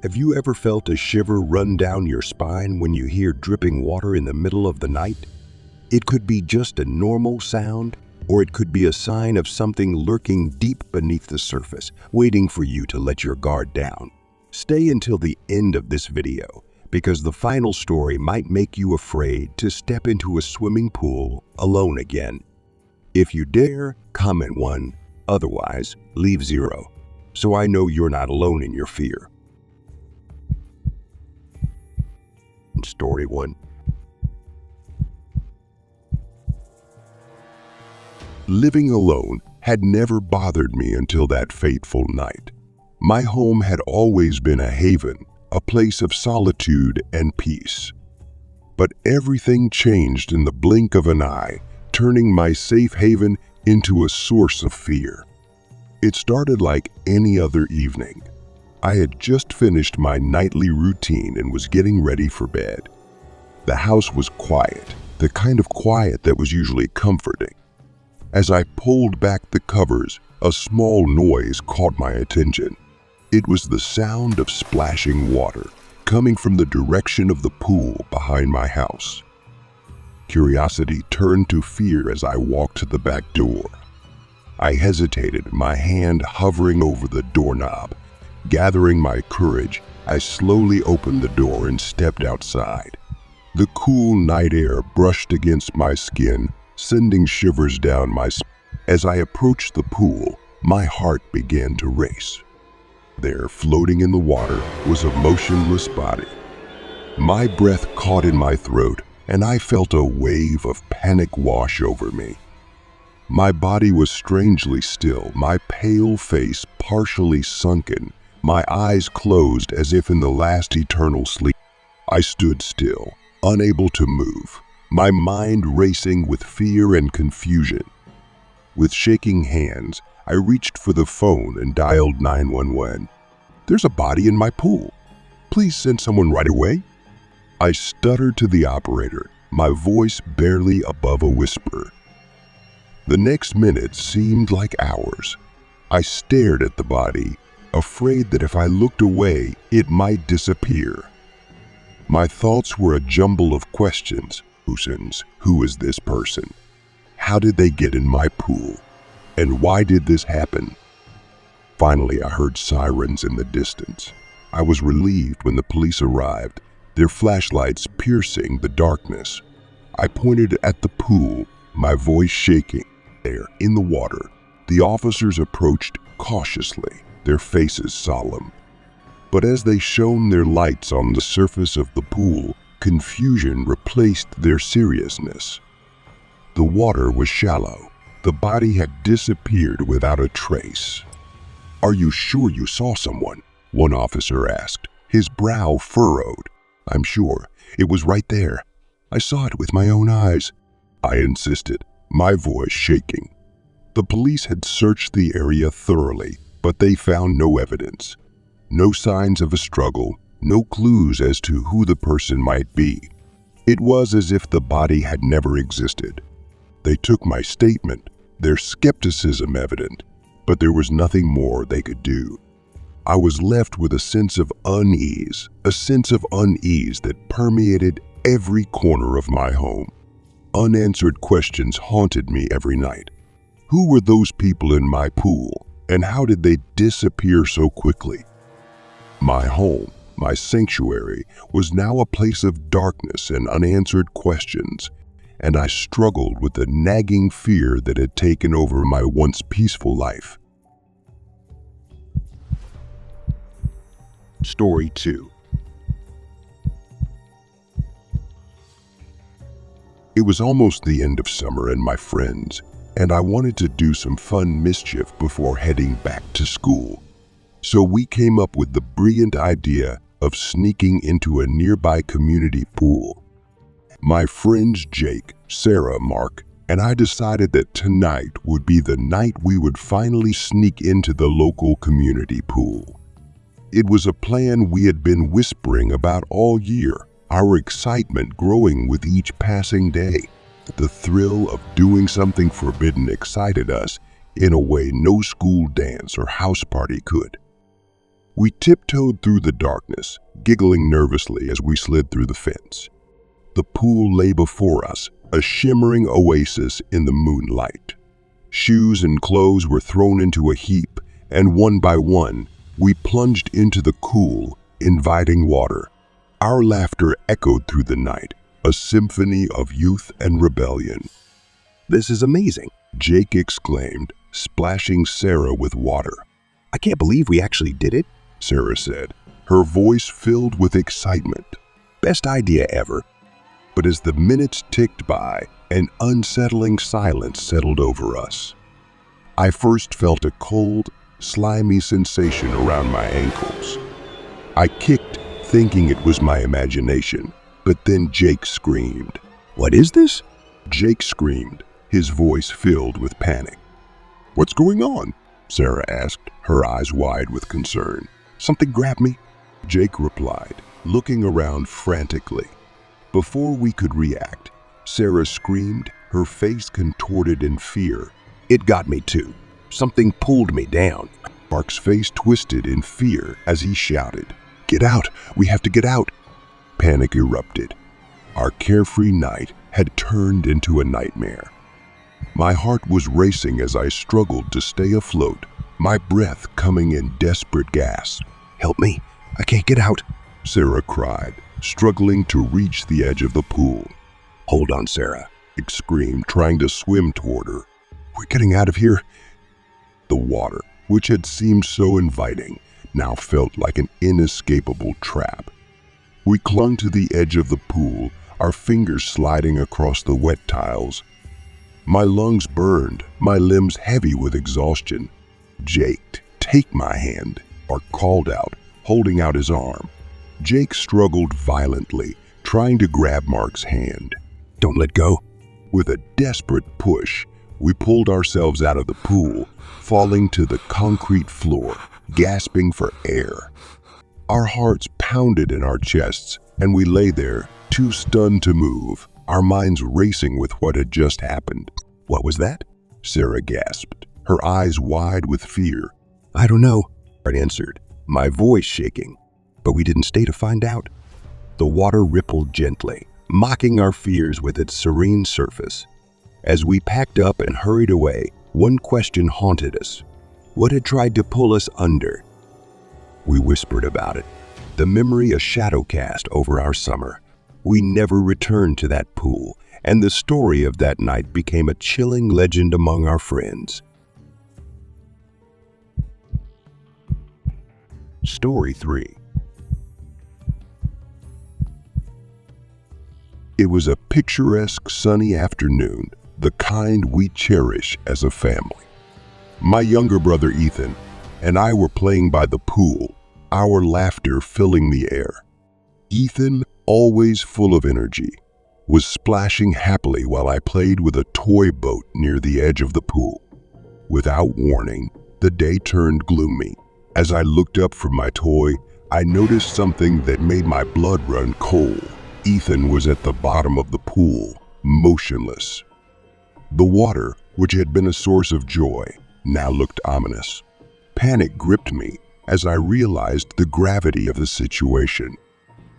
Have you ever felt a shiver run down your spine when you hear dripping water in the middle of the night? It could be just a normal sound, or it could be a sign of something lurking deep beneath the surface, waiting for you to let your guard down. Stay until the end of this video, because the final story might make you afraid to step into a swimming pool alone again. If you dare, comment 1, otherwise, leave 0, so I know you're not alone in your fear. Story 1. Living alone had never bothered me until that fateful night. My home had always been a haven, a place of solitude and peace. But everything changed in the blink of an eye, turning my safe haven into a source of fear. It started like any other evening. I had just finished my nightly routine and was getting ready for bed. The house was quiet, the kind of quiet that was usually comforting. As I pulled back the covers, a small noise caught my attention. It was the sound of splashing water coming from the direction of the pool behind my house. Curiosity turned to fear as I walked to the back door. I hesitated, my hand hovering over the doorknob. Gathering my courage, I slowly opened the door and stepped outside. The cool night air brushed against my skin, sending shivers down my spine. As I approached the pool, my heart began to race. There, floating in the water, was a motionless body. My breath caught in my throat, and I felt a wave of panic wash over me. My body was strangely still, my pale face partially sunken, my eyes closed as if in the last eternal sleep. I stood still, unable to move, my mind racing with fear and confusion. With shaking hands, I reached for the phone and dialed 911. "There's a body in my pool. Please send someone right away." I stuttered to the operator, my voice barely above a whisper. The next minute seemed like hours. I stared at the body, afraid that if I looked away, it might disappear. My thoughts were a jumble of questions. Who is this person? How did they get in my pool? And why did this happen? Finally, I heard sirens in the distance. I was relieved when the police arrived, their flashlights piercing the darkness. I pointed at the pool, my voice shaking. There, in the water, the officers approached cautiously, their faces solemn. But as they shone their lights on the surface of the pool, confusion replaced their seriousness. The water was shallow. The body had disappeared without a trace. "Are you sure you saw someone?" one officer asked, his brow furrowed. "I'm sure. It was right there. I saw it with my own eyes," I insisted, my voice shaking. The police had searched the area thoroughly, but they found no evidence. No signs of a struggle, no clues as to who the person might be. It was as if the body had never existed. They took my statement, their skepticism evident, but there was nothing more they could do. I was left with a sense of unease that permeated every corner of my home. Unanswered questions haunted me every night. Who were those people in my pool, and how did they disappear so quickly? My home, my sanctuary, was now a place of darkness and unanswered questions, and I struggled with the nagging fear that had taken over my once peaceful life. Story 2. It was almost the end of summer and my friends, and I wanted to do some fun mischief before heading back to school. So we came up with the brilliant idea of sneaking into a nearby community pool. My friends Jake, Sarah, Mark, and I decided that tonight would be the night we would finally sneak into the local community pool. It was a plan we had been whispering about all year, our excitement growing with each passing day. The thrill of doing something forbidden excited us in a way no school dance or house party could. We tiptoed through the darkness, giggling nervously as we slid through the fence. The pool lay before us, a shimmering oasis in the moonlight. Shoes and clothes were thrown into a heap, and one by one, we plunged into the cool, inviting water. Our laughter echoed through the night, a symphony of youth and rebellion. "This is amazing," Jake exclaimed, splashing Sarah with water. "I can't believe we actually did it," Sarah said, her voice filled with excitement. "Best idea ever." But as the minutes ticked by, an unsettling silence settled over us. I first felt a cold, slimy sensation around my ankles. I kicked, thinking it was my imagination, but then Jake screamed. "What is this?" Jake screamed, his voice filled with panic. "What's going on?" Sarah asked, her eyes wide with concern. "Something grabbed me," Jake replied, looking around frantically. Before we could react, Sarah screamed, her face contorted in fear. "It got me too. Something pulled me down." Mark's face twisted in fear as he shouted, "Get out! We have to get out!" Panic erupted. Our carefree night had turned into a nightmare. My heart was racing as I struggled to stay afloat, my breath coming in desperate gasps. "Help me! I can't get out!" Sarah cried, struggling to reach the edge of the pool. "Hold on, Sarah," Jake screamed, trying to swim toward her. "We're getting out of here." The water, which had seemed so inviting, now felt like an inescapable trap. We clung to the edge of the pool, our fingers sliding across the wet tiles. My lungs burned, my limbs heavy with exhaustion. "Jake, take my hand," Mark called out, holding out his arm. Jake struggled violently, trying to grab Mark's hand. "Don't let go." With a desperate push, we pulled ourselves out of the pool, falling to the concrete floor, gasping for air. Our hearts pounded in our chests, and we lay there, too stunned to move, our minds racing with what had just happened. "What was that?" Sarah gasped, her eyes wide with fear. "I don't know," I answered, my voice shaking. But we didn't stay to find out. The water rippled gently, mocking our fears with its serene surface. As we packed up and hurried away, one question haunted us. What had tried to pull us under? We whispered about it, the memory a shadow cast over our summer. We never returned to that pool, and the story of that night became a chilling legend among our friends. Story 3. It was a picturesque sunny afternoon, the kind we cherish as a family. My younger brother Ethan and I were playing by the pool, our laughter filling the air. Ethan, always full of energy, was splashing happily while I played with a toy boat near the edge of the pool. Without warning, the day turned gloomy. As I looked up from my toy, I noticed something that made my blood run cold. Ethan was at the bottom of the pool, motionless. The water, which had been a source of joy, now looked ominous. Panic gripped me as I realized the gravity of the situation.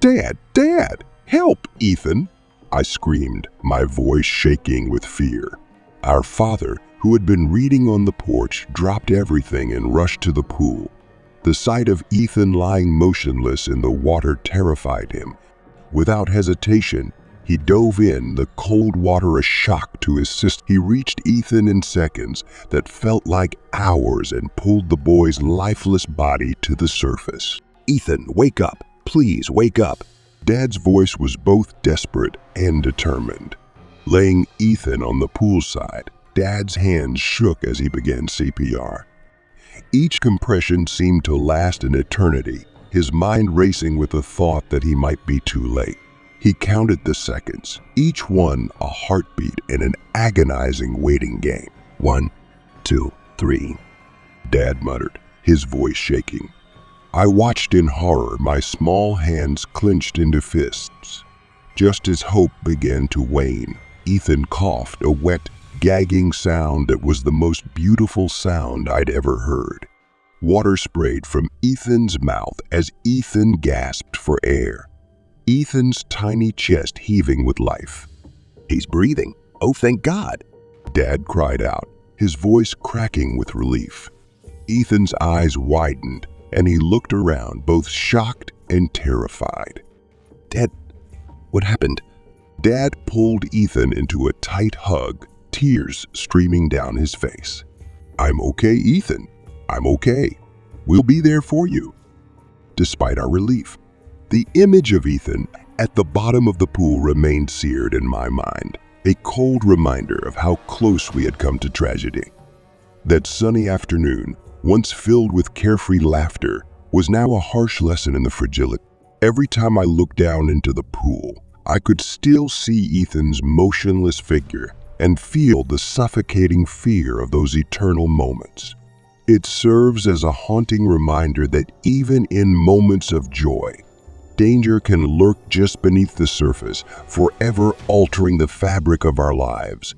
"Dad, Dad, help, Ethan!" I screamed, my voice shaking with fear. Our father, who had been reading on the porch, dropped everything and rushed to the pool. The sight of Ethan lying motionless in the water terrified him. Without hesitation, he dove in, the cold water a shock to his system. He reached Ethan in seconds that felt like hours and pulled the boy's lifeless body to the surface. "Ethan, wake up! Please wake up!" Dad's voice was both desperate and determined. Laying Ethan on the poolside, Dad's hands shook as he began CPR. Each compression seemed to last an eternity, his mind racing with the thought that he might be too late. He counted the seconds, each one a heartbeat in an agonizing waiting game. 1, 2, 3. Dad muttered, his voice shaking. I watched in horror, my small hands clenched into fists. Just as hope began to wane, Ethan coughed, a wet, gagging sound that was the most beautiful sound I'd ever heard. Water sprayed from Ethan's mouth as Ethan gasped for air, Ethan's tiny chest heaving with life. He's breathing. Oh, thank God. Dad cried out, his voice cracking with relief. Ethan's eyes widened, and he looked around, both shocked and terrified. Dad, what happened? Dad pulled Ethan into a tight hug, tears streaming down his face. I'm okay, Ethan. I'm okay. We'll be there for you. Despite our relief, the image of Ethan at the bottom of the pool remained seared in my mind, a cold reminder of how close we had come to tragedy. That sunny afternoon, once filled with carefree laughter, was now a harsh lesson in the fragility. Every time I looked down into the pool, I could still see Ethan's motionless figure and feel the suffocating fear of those eternal moments. It serves as a haunting reminder that even in moments of joy, danger can lurk just beneath the surface, forever altering the fabric of our lives.